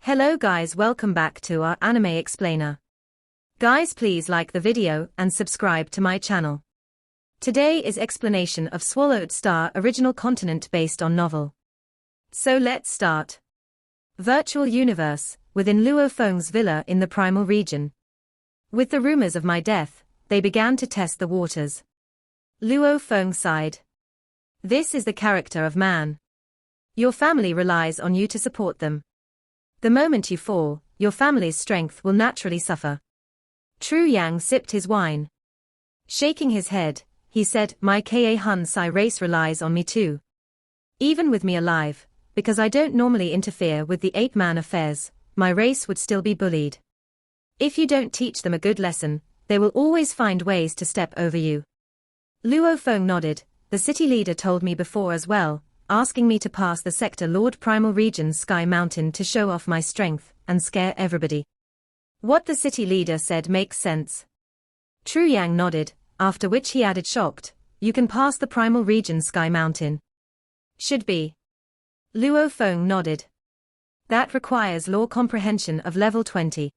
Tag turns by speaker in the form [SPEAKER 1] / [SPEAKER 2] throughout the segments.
[SPEAKER 1] Hello guys, welcome back to our anime explainer. Guys, please like the video and subscribe to my channel. Today is explanation of Swallowed Star original continent based on novel. So let's start. Virtual universe, within Luo Feng's villa in the primal region. With the rumors of my death, they began to test the waters. Luo Feng sighed. This is the character of man. Your family relies on you to support them. The moment you fall, your family's strength will naturally suffer. Tru Yang sipped his wine. Shaking his head, he said, My Hun Sai race relies on me too. Even with me alive, because I don't normally interfere with the ape-man affairs, my race would still be bullied. If you don't teach them a good lesson, they will always find ways to step over you. Luo Feng nodded. The city leader told me before as well, asking me to pass the sector Lord Primal Region's Sky Mountain to show off my strength and scare everybody. What the city leader said makes sense. Tru Yang nodded, after which he added shocked, You can pass the Primal Region Sky Mountain. Should be. Luo Feng nodded. That requires law comprehension of level 20.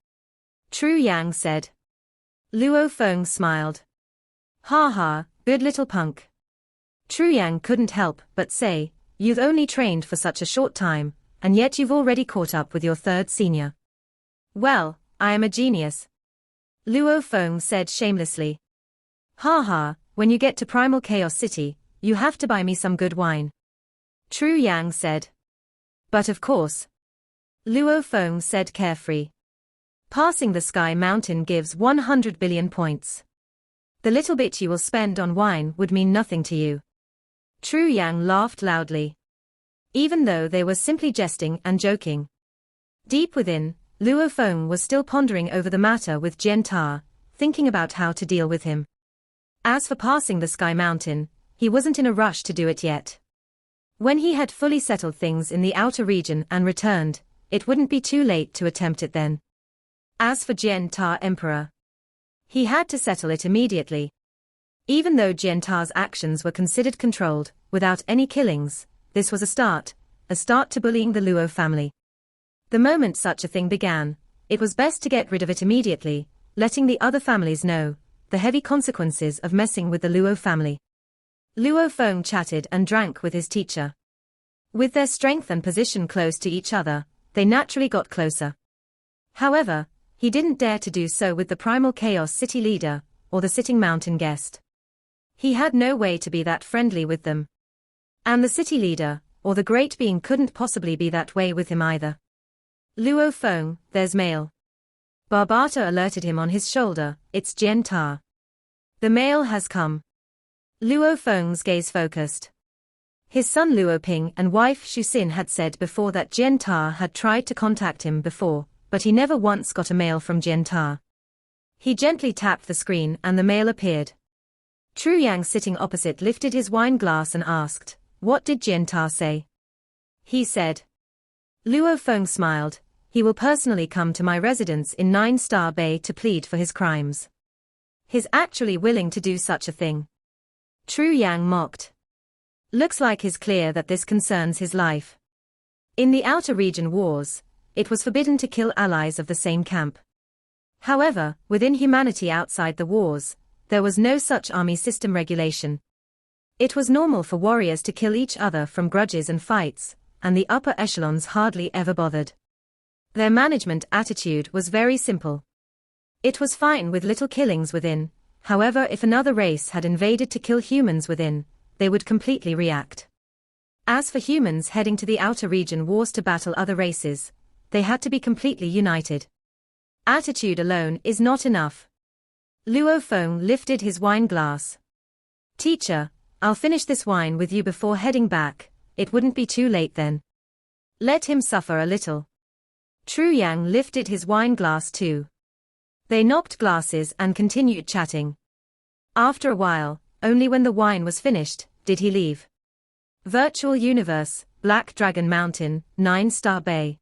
[SPEAKER 1] Tru Yang said. Luo Feng smiled. Ha ha, good little punk. Tru Yang couldn't help but say, You've only trained for such a short time, and yet you've already caught up with your third senior. Well, I am a genius. Luo Feng said shamelessly. Ha ha, when you get to Primal Chaos City, you have to buy me some good wine. Tru Yang said. But of course. Luo Feng said carefree. Passing the Sky Mountain gives 100 billion points. The little bit you will spend on wine would mean nothing to you. Tru Yang laughed loudly. Even though they were simply jesting and joking. Deep within, Luo Feng was still pondering over the matter with Jian, thinking about how to deal with him. As for passing the Sky Mountain, he wasn't in a rush to do it yet. When he had fully settled things in the outer region and returned, it wouldn't be too late to attempt it then. As for Genta Emperor, he had to settle it immediately. Even though Genta's actions were considered controlled, without any killings, this was a start to bullying the Luo family. The moment such a thing began, it was best to get rid of it immediately, letting the other families know the heavy consequences of messing with the Luo family. Luo Feng chatted and drank with his teacher. With their strength and position close to each other, they naturally got closer. However, he didn't dare to do so with the Primal Chaos City leader, or the Sitting Mountain guest. He had no way to be that friendly with them. And the city leader, or the great being couldn't possibly be that way with him either. Luo Feng, there's mail. Barbata alerted him on his shoulder, it's Jian. The mail has come. Luo Feng's gaze focused. His son Luo Ping and wife Shu Xin had said before that Jian had tried to contact him before, but he never once got a mail from Jian. He gently tapped the screen and the mail appeared. Tru Yang sitting opposite lifted his wine glass and asked, What did Genta say? He said. Luo Feng smiled, he will personally come to my residence in 9-Star Bay to plead for his crimes. He's actually willing to do such a thing. Tru Yang mocked. Looks like it's clear that this concerns his life. In the outer region wars, it was forbidden to kill allies of the same camp. However, within humanity outside the wars, there was no such army system regulation. It was normal for warriors to kill each other from grudges and fights, and the upper echelons hardly ever bothered. Their management attitude was very simple. It was fine with little killings within, however if another race had invaded to kill humans within, they would completely react. As for humans heading to the outer region wars to battle other races, they had to be completely united. Attitude alone is not enough. Luo Feng lifted his wine glass. Teacher, I'll finish this wine with you before heading back, it wouldn't be too late then. Let him suffer a little. Tru Yang lifted his wine glass too. They knocked glasses and continued chatting. After a while, only when the wine was finished, did he leave. Virtual universe, Black Dragon Mountain, 9-Star Bay.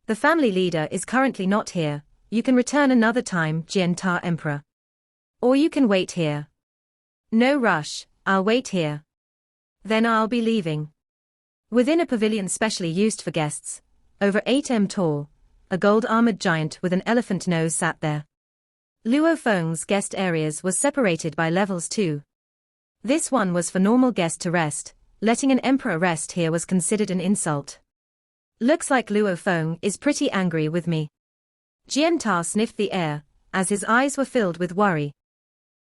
[SPEAKER 1] The family leader is currently not here, you can return another time, Genta Emperor. Or you can wait here. No rush, I'll wait here. Then I'll be leaving. Within a pavilion specially used for guests, over 8 m tall, a gold-armored giant with an elephant nose sat there. Luo Feng's guest areas was separated by levels too. This one was for normal guests to rest. Letting an emperor rest here was considered an insult. Looks like Luo Feng is pretty angry with me. Jian sniffed the air, as his eyes were filled with worry.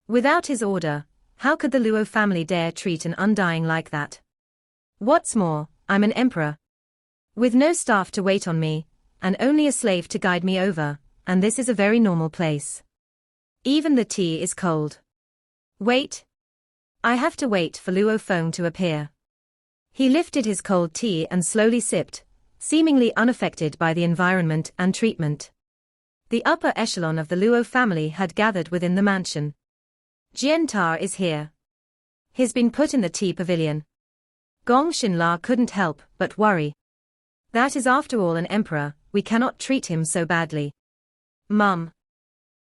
[SPEAKER 1] Without his order, how could the Luo family dare treat an undying like that? What's more, I'm an emperor. With no staff to wait on me, and only a slave to guide me over, and this is a very normal place. Even the tea is cold. Wait. I have to wait for Luo Feng to appear. He lifted his cold tea and slowly sipped, seemingly unaffected by the environment and treatment. The upper echelon of the Luo family had gathered within the mansion. Jian is here. He's been put in the tea pavilion. Gong Xinla couldn't help but worry. That is after all an emperor, we cannot treat him so badly. Mum.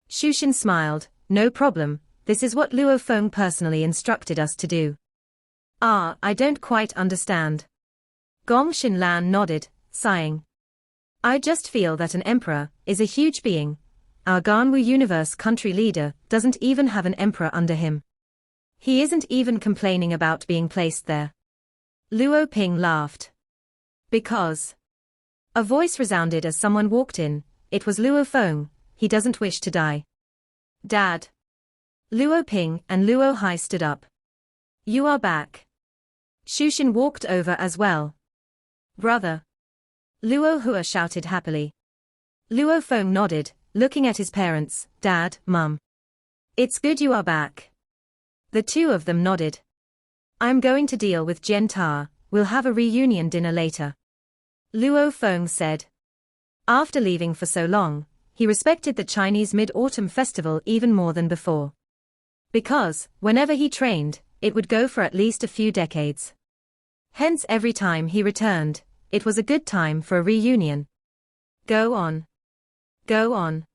[SPEAKER 1] Shushin smiled, no problem, this is what Luo Feng personally instructed us to do. Ah, I don't quite understand. Gong Xinlan nodded, sighing. I just feel that an emperor is a huge being. Our Ganwu universe country leader doesn't even have an emperor under him. He isn't even complaining about being placed there. Luo Ping laughed. Because. A voice resounded as someone walked in. It was Luo Feng. He doesn't wish to die. Dad. Luo Ping and Luo Hai stood up. You are back. Shushin walked over as well. Brother. Luo Hua shouted happily. Luo Feng nodded, looking at his parents, Dad, Mum. It's good you are back. The two of them nodded. I'm going to deal with Genta, we'll have a reunion dinner later. Luo Feng said. After leaving for so long, he respected the Chinese Mid-Autumn Festival even more than before. Because, whenever he trained, it would go for at least a few decades. Hence every time he returned, it was a good time for a reunion. Go on. Go on.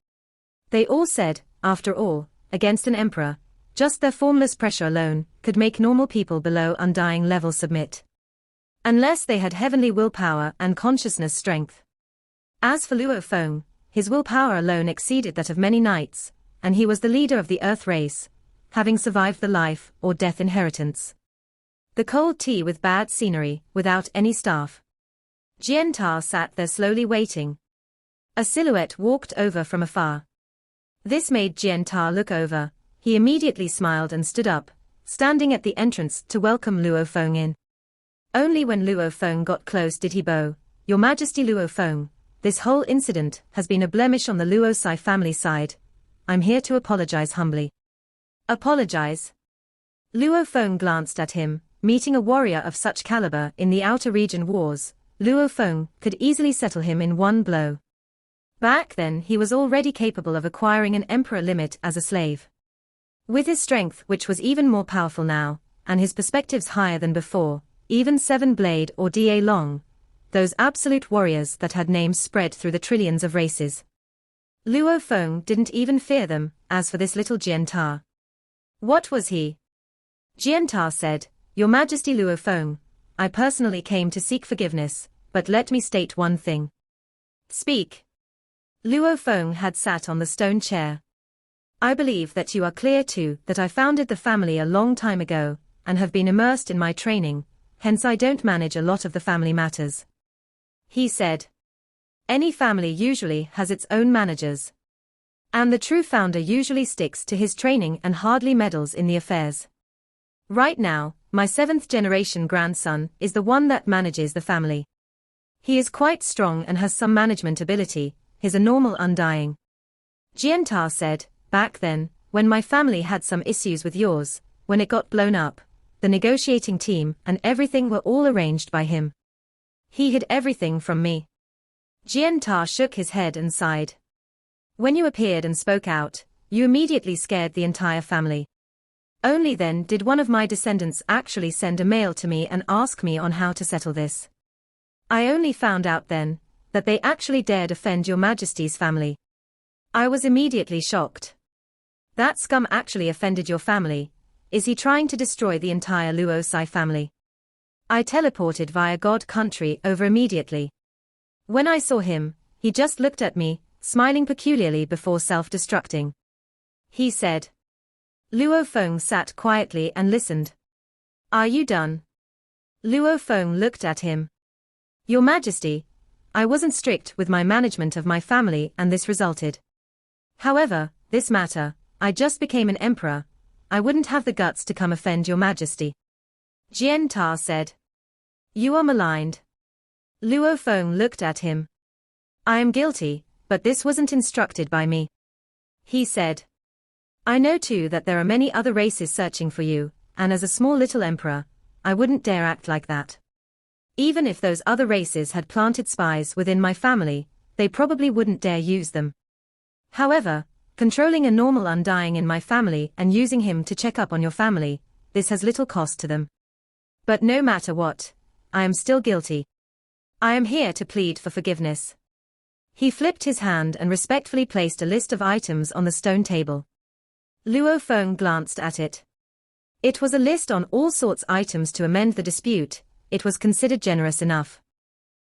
[SPEAKER 1] They all said, after all, against an emperor, just their formless pressure alone could make normal people below undying level submit. Unless they had heavenly willpower and consciousness strength. As for Luo Feng, his willpower alone exceeded that of many knights, and he was the leader of the Earth race, having survived the life or death inheritance. The cold tea with bad scenery, without any staff. Jian sat there slowly waiting. A silhouette walked over from afar. This made Jian look over. He immediately smiled and stood up, standing at the entrance to welcome Luo Feng in. Only when Luo Feng got close did he bow. Your Majesty Luo Feng, this whole incident has been a blemish on the Luo Sai family side. I'm here to apologize humbly. Apologize? Luo Feng glanced at him, meeting a warrior of such caliber in the outer region wars. Luo Feng could easily settle him in one blow. Back then he was already capable of acquiring an emperor limit as a slave. With his strength which was even more powerful now, and his perspectives higher than before, even 7-blade or Da Long, those absolute warriors that had names spread through the trillions of races. Luo Feng didn't even fear them. As for this little Jian. What was he? Jian said, Your Majesty Luo Feng, I personally came to seek forgiveness, but let me state one thing. Speak. Luo Feng had sat on the stone chair. I believe that you are clear too that I founded the family a long time ago, and have been immersed in my training, hence I don't manage a lot of the family matters. He said. Any family usually has its own managers. And the true founder usually sticks to his training and hardly meddles in the affairs. Right now, my 7th-generation grandson is the one that manages the family. He is quite strong and has some management ability, he's a normal undying. Jian said, back then, when my family had some issues with yours, when it got blown up, the negotiating team and everything were all arranged by him. He hid everything from me. Jian shook his head and sighed. When you appeared and spoke out, you immediately scared the entire family. Only then did one of my descendants actually send a mail to me and ask me on how to settle this. I only found out then, that they actually dared offend your Majesty's family. I was immediately shocked. That scum actually offended your family. Is he trying to destroy the entire Luo Sai family? I teleported via God country over immediately. When I saw him, He just looked at me, smiling peculiarly before self-destructing. He said. Luo Feng sat quietly and listened. Are you done? Luo Feng looked at him. Your Majesty, I wasn't strict with my management of my family and this resulted. However, this matter, I just became an emperor. I wouldn't have the guts to come offend your Majesty. Jian said. You are maligned. Luo Feng looked at him. I am guilty, but this wasn't instructed by me. He said. I know too that there are many other races searching for you, and as a small little emperor, I wouldn't dare act like that. Even if those other races had planted spies within my family, they probably wouldn't dare use them. However, controlling a normal undying in my family and using him to check up on your family, this has little cost to them. But no matter what, I am still guilty. I am here to plead for forgiveness. He flipped his hand and respectfully placed a list of items on the stone table. Luo Feng glanced at it. It was a list on all sorts items to amend the dispute. It was considered generous enough.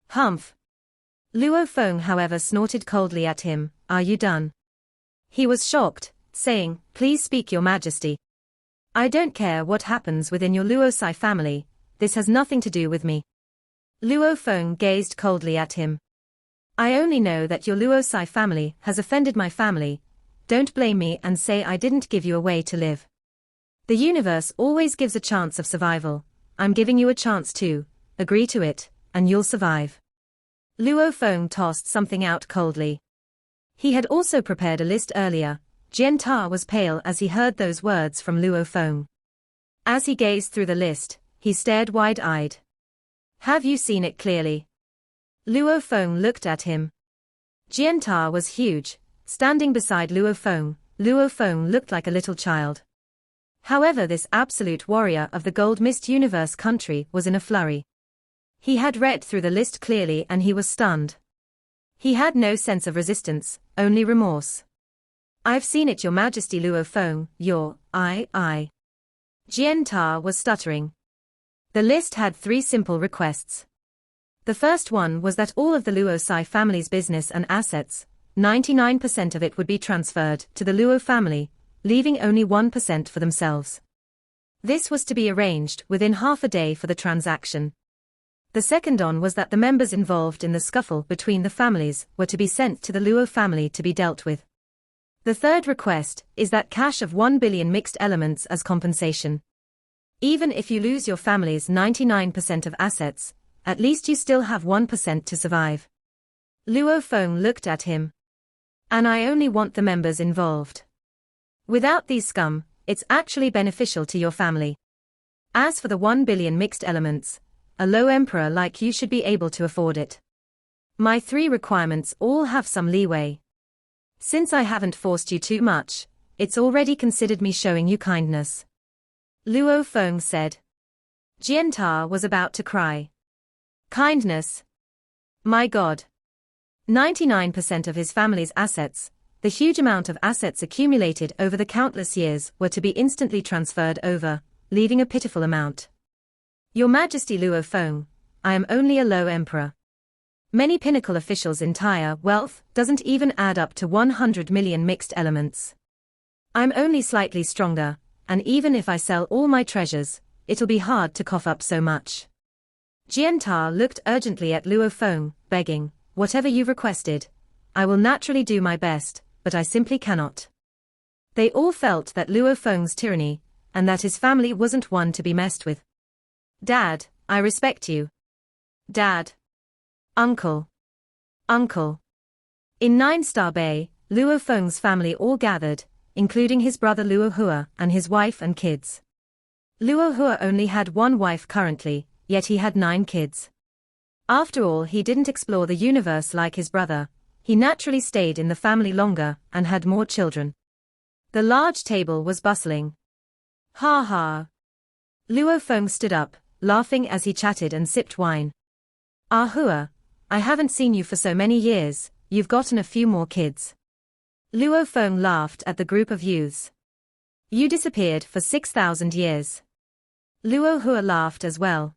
[SPEAKER 1] Humph. Luo Feng however snorted coldly at him. Are you done? He was shocked, saying, please speak your Majesty. I don't care what happens within your Luo family, this has nothing to do with me. Luo Feng gazed coldly at him. I only know that your Luo family has offended my family. Don't blame me and say I didn't give you a way to live. The universe always gives a chance of survival. I'm giving you a chance too. Agree to it, and you'll survive. Luo Feng tossed something out coldly. He had also prepared a list earlier. Jian was pale as he heard those words from Luo Feng. As he gazed through the list, he stared wide-eyed. Have you seen it clearly? Luo Feng looked at him. Jian was huge. Standing beside Luo Feng looked like a little child. However, this absolute warrior of the Gold Mist Universe country was in a flurry. He had read through the list clearly and he was stunned. He had no sense of resistance, only remorse. I've seen it, your Majesty. Luo Feng, I. Jian was stuttering. The list had 3 simple requests. The first one was that all of the Luo family's business and assets, 99% of it would be transferred to the Luo family, leaving only 1% for themselves. This was to be arranged within half a day for the transaction. The second one was that the members involved in the scuffle between the families were to be sent to the Luo family to be dealt with. The third request is that cash of 1 billion mixed elements as compensation. Even if you lose your family's 99% of assets, at least you still have 1% to survive. Luo Feng looked at him. And I only want the members involved. Without these scum, it's actually beneficial to your family. As for the 1 billion mixed elements, a low emperor like you should be able to afford it. My 3 requirements all have some leeway. Since I haven't forced you too much, it's already considered me showing you kindness. Luo Feng said. Jian was about to cry. Kindness? My God. 99% of his family's assets, the huge amount of assets accumulated over the countless years, were to be instantly transferred over, leaving a pitiful amount. Your Majesty. Luo Feng, I am only a low emperor. Many pinnacle officials' entire wealth doesn't even add up to 100 million mixed elements. I'm only slightly stronger, and even if I sell all my treasures, it'll be hard to cough up so much. Jian looked urgently at Luo Feng, begging, whatever you've requested, I will naturally do my best, but I simply cannot. They all felt that Luo Feng's tyranny, and that his family wasn't one to be messed with. Dad, I respect you. Dad. Uncle. Uncle. In 9-Star Bay, Luo Feng's family all gathered, including his brother Luo Hua and his wife and kids. Luo Hua only had 1 wife currently, yet he had 9 kids. After all, he didn't explore the universe like his brother. He naturally stayed in the family longer and had more children. The large table was bustling. Ha ha. Luo Feng stood up, laughing as he chatted and sipped wine. Ah Hua, I haven't seen you for so many years, you've gotten a few more kids. Luo Feng laughed at the group of youths. You disappeared for 6,000 years. Luo Hua laughed as well.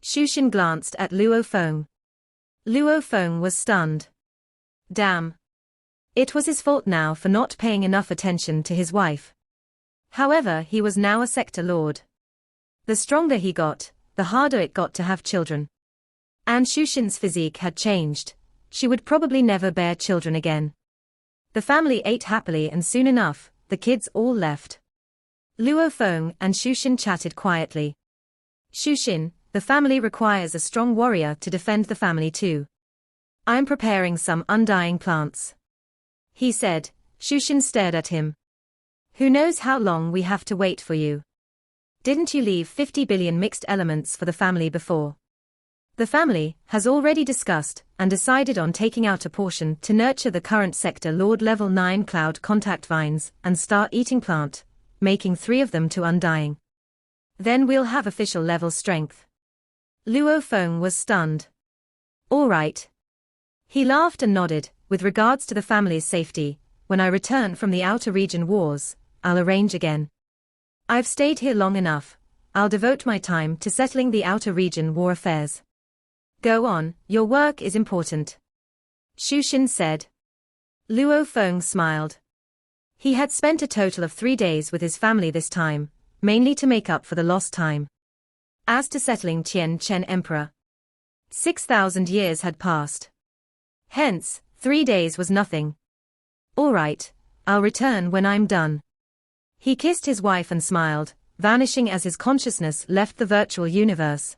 [SPEAKER 1] Shushin glanced at Luo Feng. Luo Feng was stunned. Damn. It was his fault now for not paying enough attention to his wife. However, he was now a sector lord. The stronger he got, the harder it got to have children. And Shushin's physique had changed. She would probably never bear children again. The family ate happily, and soon enough, the kids all left. Luo Feng and Shushin chatted quietly. Shushin, the family requires a strong warrior to defend the family too. I'm preparing some undying plants, he said. Shushin stared at him. Who knows how long we have to wait for you? Didn't you leave 50 billion mixed elements for the family before? The family has already discussed and decided on taking out a portion to nurture the current sector Lord level 9 cloud contact vines and star-eating plant, making 3 of them to undying. Then we'll have official level strength. Luo Feng was stunned. All right. He laughed and nodded. With regards to the family's safety, when I return from the outer region wars, I'll arrange again. I've stayed here long enough. I'll devote my time to settling the outer region war affairs. Go on, your work is important, Shushin said. Luo Feng smiled. He had spent a total of 3 days with his family this time, mainly to make up for the lost time. As to settling Tian Chen Emperor, 6,000 years had passed. Hence, 3 days was nothing. All right, I'll return when I'm done. He kissed his wife and smiled, vanishing as his consciousness left the virtual universe.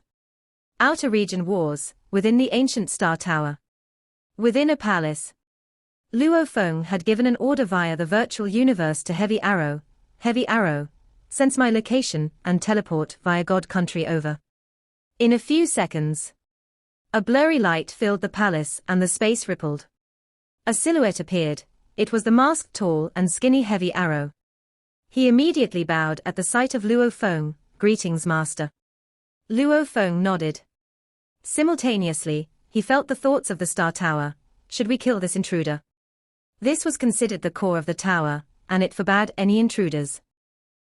[SPEAKER 1] Outer region wars, within the ancient star tower. Within a palace. Luo Feng had given an order via the virtual universe to Heavy Arrow, sense my location and teleport via God Country over. In a few seconds, a blurry light filled the palace and the space rippled. A silhouette appeared. It was the masked tall and skinny Heavy Arrow. He immediately bowed at the sight of Luo Feng. Greetings, master. Luo Feng nodded. Simultaneously, he felt the thoughts of the Star Tower. Should we kill this intruder? This was considered the core of the tower, and it forbade any intruders.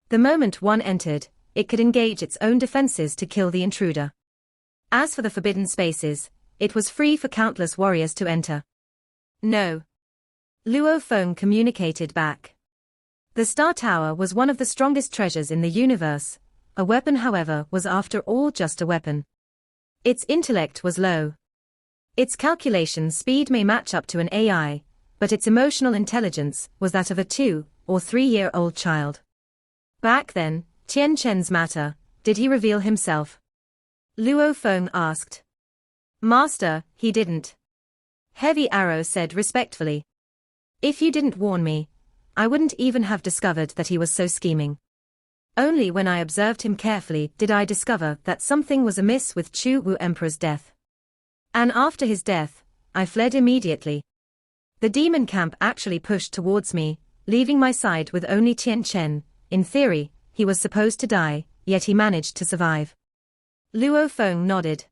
[SPEAKER 1] The moment one entered, it could engage its own defenses to kill the intruder. As for the forbidden spaces, it was free for countless warriors to enter. No. Luo Feng communicated back. The Star Tower was one of the strongest treasures in the universe. A weapon, however, was after all just a weapon. Its intellect was low. Its calculation speed may match up to an AI, but its emotional intelligence was that of a 2- or 3-year-old child. Back then, Tian Chen's matter, did he reveal himself? Luo Feng asked. Master, he didn't. Heavy Arrow said respectfully. If you didn't warn me, I wouldn't even have discovered that he was so scheming. Only when I observed him carefully did I discover that something was amiss with Chu Wu Emperor's death. And after his death, I fled immediately. The demon camp actually pushed towards me, leaving my side with only Tian Chen. In theory, he was supposed to die, yet he managed to survive. Luo Feng nodded.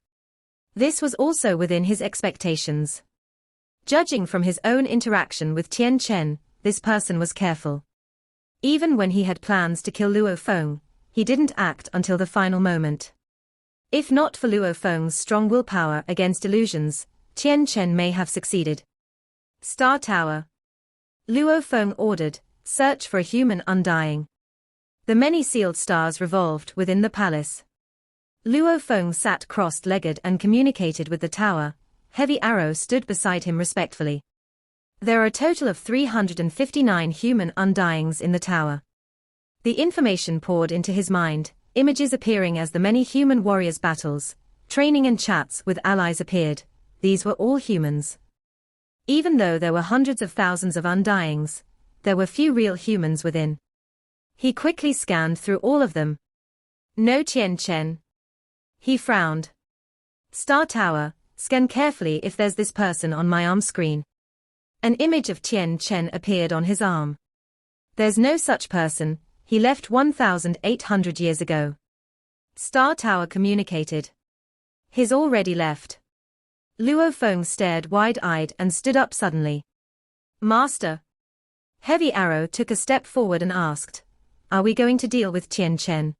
[SPEAKER 1] This was also within his expectations. Judging from his own interaction with Tian Chen, this person was careful. Even when he had plans to kill Luo Feng, he didn't act until the final moment. If not for Luo Feng's strong willpower against illusions, Tian Chen may have succeeded. Star Tower. Luo Feng ordered, search for a human undying. The many sealed stars revolved within the palace. Luo Feng sat cross-legged and communicated with the tower. Heavy Arrow stood beside him respectfully. There are a total of 359 human undyings in the tower. The information poured into his mind, images appearing as the many human warriors' battles, training and chats with allies appeared. These were all humans. Even though there were hundreds of thousands of undyings, there were few real humans within. He quickly scanned through all of them. No Tian Chen. He frowned. Star Tower, scan carefully if there's this person on my arm screen. An image of Tian Chen appeared on his arm. There's no such person, he left 1,800 years ago. Star Tower communicated. He's already left. Luo Feng stared wide-eyed and stood up suddenly. Master. Heavy Arrow took a step forward and asked, are we going to deal with Tian Chen?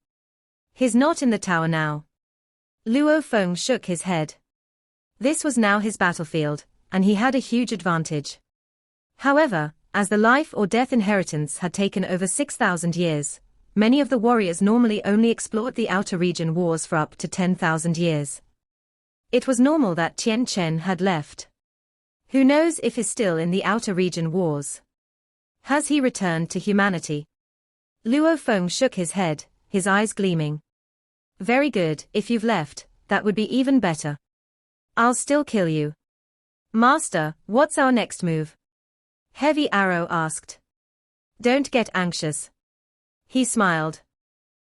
[SPEAKER 1] He's not in the tower now. Luo Feng shook his head. This was now his battlefield, and he had a huge advantage. However, as the life or death inheritance had taken over 6,000 years, many of the warriors normally only explored the outer region wars for up to 10,000 years. It was normal that Tian Chen had left. Who knows if he's still in the outer region wars? Has he returned to humanity? Luo Feng shook his head, his eyes gleaming. Very good, if you've left, that would be even better. I'll still kill you. Master, what's our next move? Heavy Arrow asked. Don't get anxious. He smiled.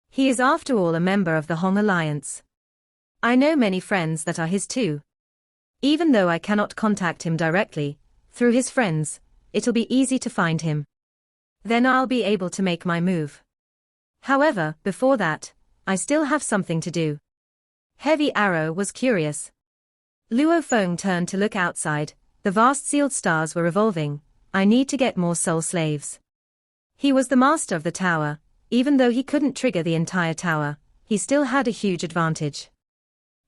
[SPEAKER 1] He is after all a member of the Hong Alliance. I know many friends that are his too. Even though I cannot contact him directly, through his friends, it'll be easy to find him. Then I'll be able to make my move. However, before that, I still have something to do. Heavy Arrow was curious. Luo Feng turned to look outside. The vast sealed stars were revolving. I need to get more soul slaves. He was the master of the tower. Even though he couldn't trigger the entire tower, he still had a huge advantage.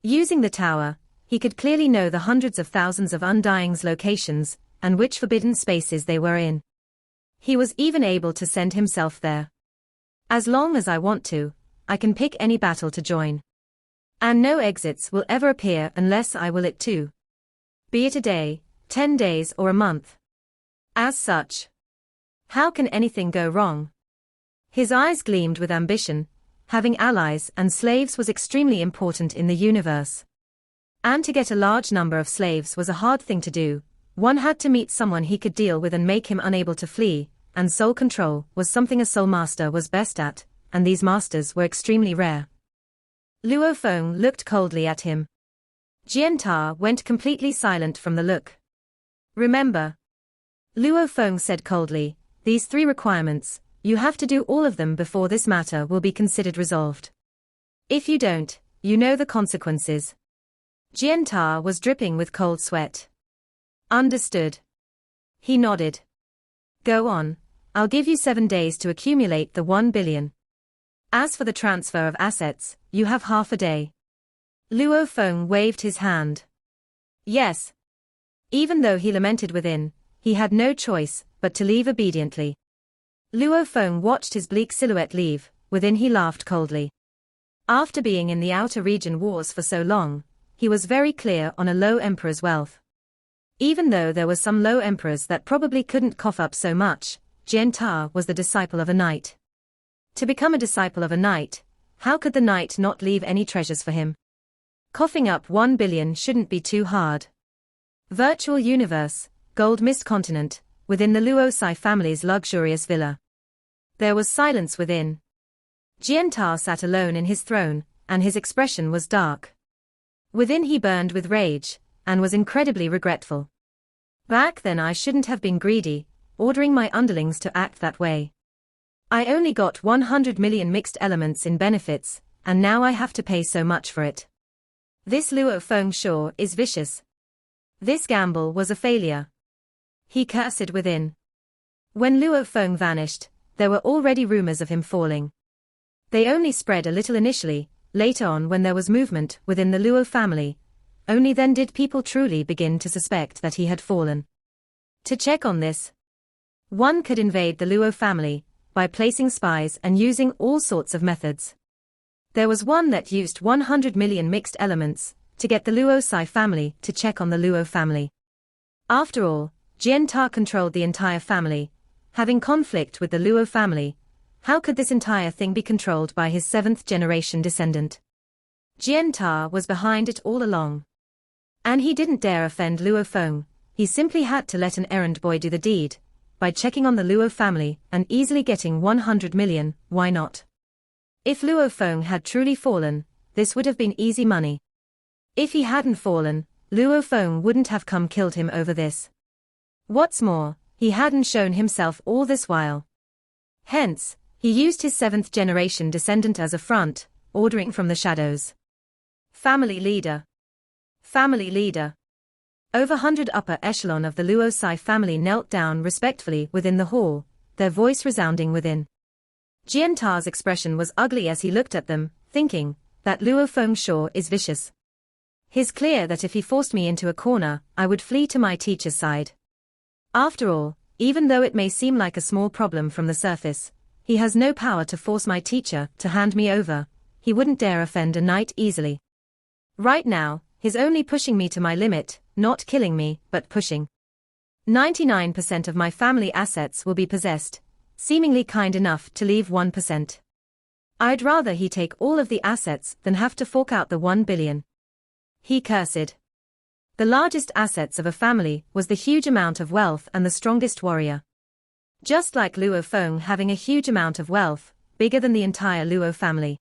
[SPEAKER 1] Using the tower, he could clearly know the hundreds of thousands of Undying's locations, and which forbidden spaces they were in. He was even able to send himself there. As long as I want to, I can pick any battle to join. And no exits will ever appear unless I will it too. Be it a day, 10 days or a month. As such, how can anything go wrong? His eyes gleamed with ambition. Having allies and slaves was extremely important in the universe. And to get a large number of slaves was a hard thing to do. One had to meet someone he could deal with and make him unable to flee, and soul control was something a soul master was best at, and these masters were extremely rare. Luo Feng looked coldly at him. Jian went completely silent from the look. Remember, Luo Feng said coldly, these 3 requirements, you have to do all of them before this matter will be considered resolved. If you don't, you know the consequences. Jian was dripping with cold sweat. Understood. He nodded. Go on, I'll give you 7 days to accumulate the 1 billion. As for the transfer of assets, you have half a day. Luo Feng waved his hand. Yes. Even though he lamented within, he had no choice but to leave obediently. Luo Feng watched his bleak silhouette leave. Within he laughed coldly. After being in the outer region wars for so long, he was very clear on a low emperor's wealth. Even though there were some low emperors that probably couldn't cough up so much, Jian was the disciple of a knight. To become a disciple of a knight, how could the knight not leave any treasures for him? Coughing up 1 billion shouldn't be too hard. Virtual universe, Gold Mist Continent, within the Luo family's luxurious villa. There was silence within. Jian sat alone in his throne, and his expression was dark. Within he burned with rage, and was incredibly regretful. Back then I shouldn't have been greedy, ordering my underlings to act that way. I only got 100 million mixed elements in benefits, and now I have to pay so much for it. This Luo Feng sure is vicious. This gamble was a failure. He cursed within. When Luo Feng vanished, there were already rumors of him falling. They only spread a little initially. Later on when there was movement within the Luo family, only then did people truly begin to suspect that he had fallen. To check on this, one could invade the Luo family by placing spies and using all sorts of methods. There was one that used 100 million mixed elements to get the Luo family to check on the Luo family. After all, Jian controlled the entire family. Having conflict with the Luo family, how could this entire thing be controlled by his 7th-generation descendant? Jian was behind it all along. And he didn't dare offend Luo Feng. He simply had to let an errand boy do the deed. By checking on the Luo family and easily getting 100 million, why not? If Luo Feng had truly fallen, this would have been easy money. If he hadn't fallen, Luo Feng wouldn't have come killed him over this. What's more, he hadn't shown himself all this while. Hence, he used his 7th-generation descendant as a front, ordering from the shadows. Family leader. Family leader. Over 100 upper echelon of the Luo family knelt down respectfully within the hall, their voice resounding within. Jian expression was ugly as he looked at them, thinking that Luo Feng sure is vicious. It's clear that if he forced me into a corner, I would flee to my teacher's side. After all, even though it may seem like a small problem from the surface, he has no power to force my teacher to hand me over. He wouldn't dare offend a knight easily. Right now, he's only pushing me to my limit, not killing me, but pushing. 99% of my family assets will be possessed, seemingly kind enough to leave 1%. I'd rather he take all of the assets than have to fork out the 1 billion. He cursed. The largest assets of a family was the huge amount of wealth and the strongest warrior. Just like Luo Feng having a huge amount of wealth, bigger than the entire Luo family.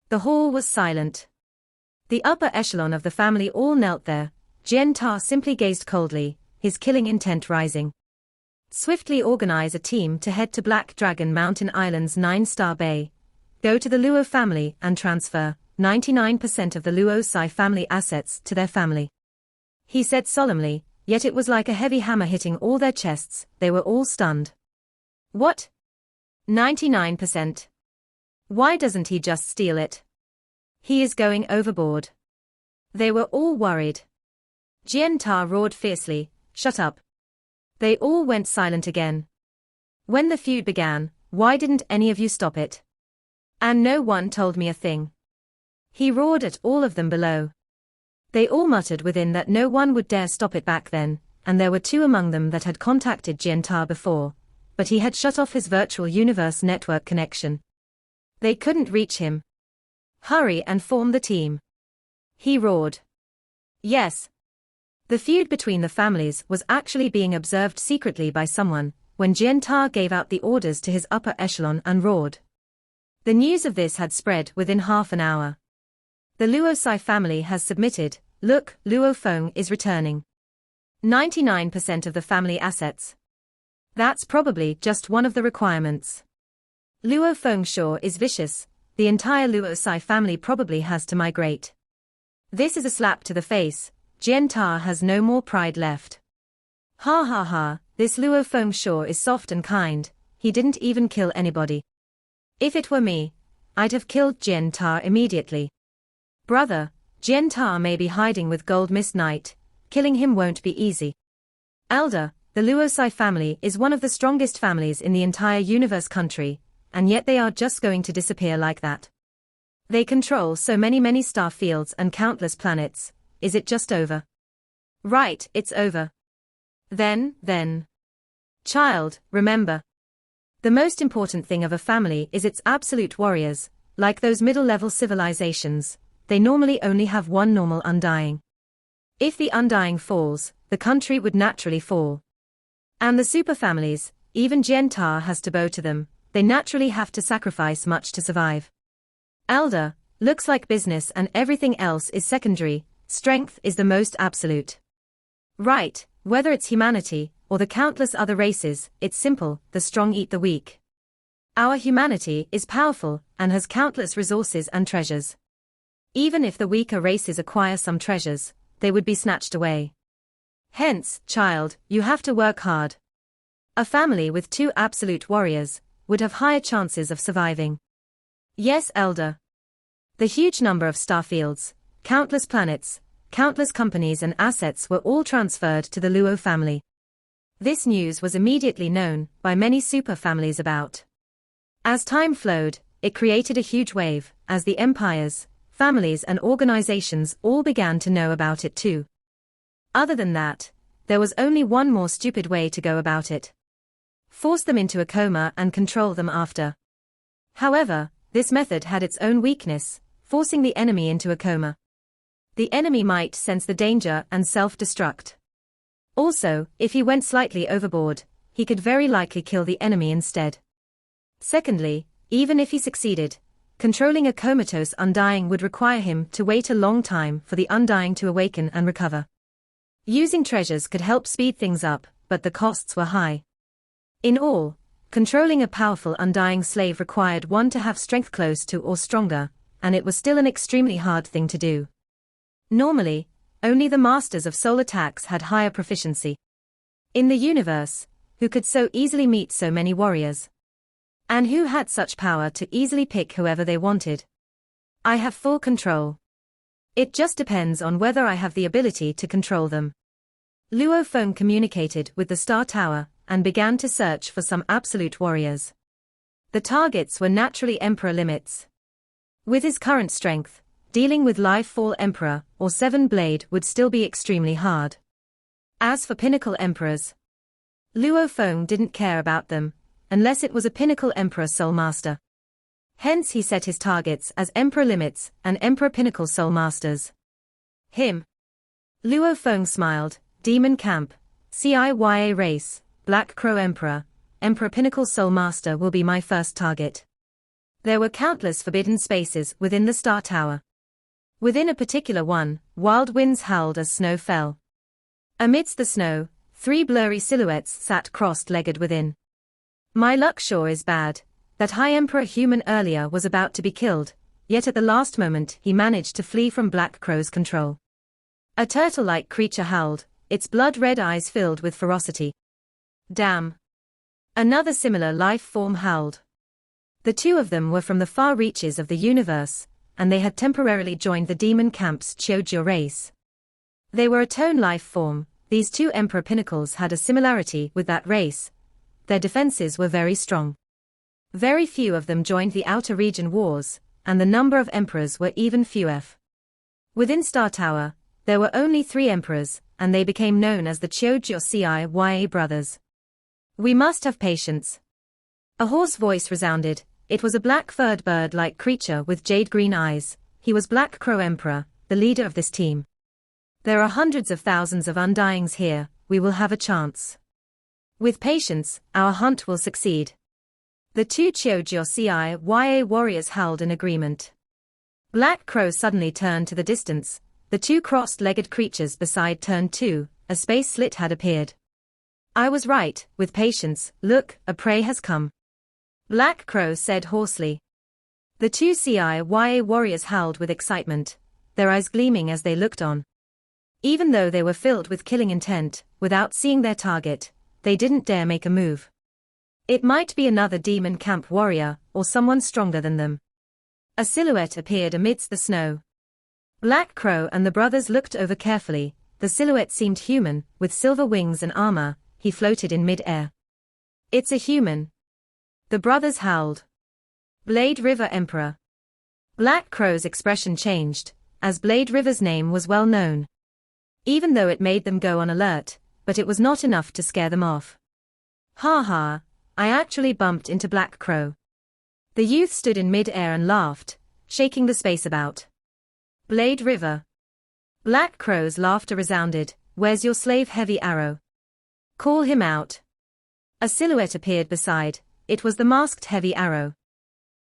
[SPEAKER 1] The hall was silent. The upper echelon of the family all knelt there. Jian simply gazed coldly, his killing intent rising. Swiftly organize a team to head to Black Dragon Mountain Island's 9-star bay. Go to the Luo family and transfer 99% of the Luo Sai family assets to their family. He said solemnly, yet it was like a heavy hammer hitting all their chests. They were all stunned. What? 99%? Why doesn't he just steal it? He is going overboard. They were all worried. Jian roared fiercely, "Shut up." They all went silent again. When the feud began, why didn't any of you stop it? And no one told me a thing. He roared at all of them below. They all muttered within that no one would dare stop it back then, and there were 2 among them that had contacted Jian before, but he had shut off his virtual universe network connection. They couldn't reach him. Hurry and form the team. He roared. Yes. The feud between the families was actually being observed secretly by someone, when Jian gave out the orders to his upper echelon and roared. The news of this had spread within half an hour. The Luo Sai family has submitted. Look, Luo Feng is returning. 99% of the family assets. That's probably just one of the requirements. Luo Feng sure is vicious. The entire Luo Sai family probably has to migrate. This is a slap to the face. Jian has no more pride left. Ha ha ha, this Luo Feng sure is soft and kind. He didn't even kill anybody. If it were me, I'd have killed Jian immediately. Brother, Jian may be hiding with Gold Mist Knight. Killing him won't be easy. Elder, the Luo Sai family is one of the strongest families in the entire universe country, and yet they are just going to disappear like that. They control so many star fields and countless planets. Is it just over? Right, it's over. Then. Child, remember. The most important thing of a family is its absolute warriors. Like those middle-level civilizations, they normally only have one normal undying. If the undying falls, the country would naturally fall. And the super families, even Jian has to bow to them, they naturally have to sacrifice much to survive. Elder, looks like business and everything else is secondary. Strength is the most absolute. Right, whether it's humanity, or the countless other races, it's simple, the strong eat the weak. Our humanity is powerful, and has countless resources and treasures. Even if the weaker races acquire some treasures, they would be snatched away. Hence, child, you have to work hard. A family with 2 absolute warriors would have higher chances of surviving. Yes, Elder. The huge number of starfields, countless planets, countless companies and assets were all transferred to the Luo family. This news was immediately known by many super families about. As time flowed, it created a huge wave, as the empires, families and organizations all began to know about it too. Other than that, there was only one more stupid way to go about it. Force them into a coma and control them after. However, this method had its own weakness, forcing the enemy into a coma. The enemy might sense the danger and self-destruct. Also, if he went slightly overboard, he could very likely kill the enemy instead. Secondly, even if he succeeded, controlling a comatose undying would require him to wait a long time for the undying to awaken and recover. Using treasures could help speed things up, but the costs were high. In all, controlling a powerful undying slave required one to have strength close to or stronger, and it was still an extremely hard thing to do. Normally, only the masters of soul attacks had higher proficiency. In the universe, who could so easily meet so many warriors? And who had such power to easily pick whoever they wanted? I have full control. It just depends on whether I have the ability to control them. Luo Feng communicated with the Star Tower and began to search for some absolute warriors. The targets were naturally Emperor limits. With his current strength, dealing with live Fall Emperor or Seven Blade would still be extremely hard. As for Pinnacle Emperors, Luo Feng didn't care about them, unless it was a Pinnacle Emperor Soul Master. Hence he set his targets as Emperor Limits and Emperor Pinnacle Soul Masters. Him. Luo Feng smiled. Demon Camp, CIYA Race, Black Crow Emperor, Emperor Pinnacle Soul Master will be my first target. There were countless forbidden spaces within the Star Tower. Within a particular one, wild winds howled as snow fell. Amidst the snow, 3 blurry silhouettes sat crossed-legged within. My luck sure is bad. That High Emperor human earlier was about to be killed, yet at the last moment he managed to flee from Black Crow's control. A turtle-like creature howled, its blood-red eyes filled with ferocity. Damn! Another similar life form howled. The two of them were from the far reaches of the universe, and they had temporarily joined the demon camp's Chiojio race. They were a tone life form. These two Emperor Pinnacles had a similarity with that race. Their defenses were very strong. Very few of them joined the outer region wars, and the number of emperors were even fewer. Within Star Tower, there were only 3 emperors, and they became known as the Chiojio CIYA brothers. We must have patience. A hoarse voice resounded. It was a black-furred bird-like creature with jade-green eyes. He was Black Crow Emperor, the leader of this team. There are hundreds of thousands of undyings here. We will have a chance. With patience, our hunt will succeed. The two Chiojio CIYA warriors howled in agreement. Black Crow suddenly turned to the distance. The 2 crossed-legged creatures beside turned too. A space slit had appeared. I was right. With patience, look, a prey has come. Black Crow said hoarsely. The 2 CIYA warriors howled with excitement, their eyes gleaming as they looked on. Even though they were filled with killing intent, without seeing their target, they didn't dare make a move. It might be another demon camp warrior, or someone stronger than them. A silhouette appeared amidst the snow. Black Crow and the brothers looked over carefully. The silhouette seemed human, with silver wings and armor. He floated in mid-air. It's a human. The brothers howled. Blade River Emperor. Black Crow's expression changed, as Blade River's name was well known. Even though it made them go on alert, but it was not enough to scare them off. Ha ha, I actually bumped into Black Crow. The youth stood in mid-air and laughed, shaking the space about. Blade River. Black Crow's laughter resounded. Where's your slave Heavy Arrow? Call him out. A silhouette appeared beside. It was the masked Heavy Arrow.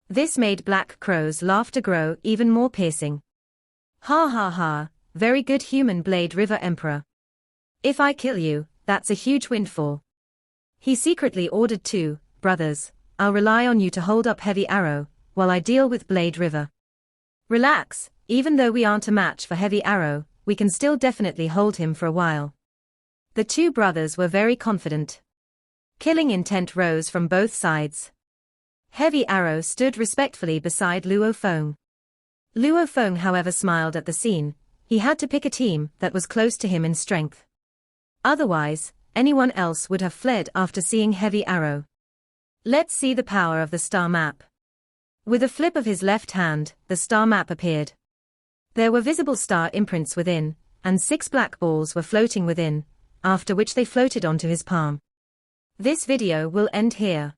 [SPEAKER 1] This made Black Crow's laughter grow even more piercing. Ha ha ha, very good human Blade River Emperor. If I kill you, that's a huge windfall. He secretly ordered 2 brothers. I'll rely on you to hold up Heavy Arrow, while I deal with Blade River. Relax, even though we aren't a match for Heavy Arrow, we can still definitely hold him for a while. The 2 brothers were very confident. Killing intent rose from both sides. Heavy Arrow stood respectfully beside Luo Feng. Luo Feng however smiled at the scene. He had to pick a team that was close to him in strength. Otherwise, anyone else would have fled after seeing Heavy Arrow. Let's see the power of the star map. With a flip of his left hand, the star map appeared. There were visible star imprints within, and 6 black balls were floating within, after which they floated onto his palm. This video will end here.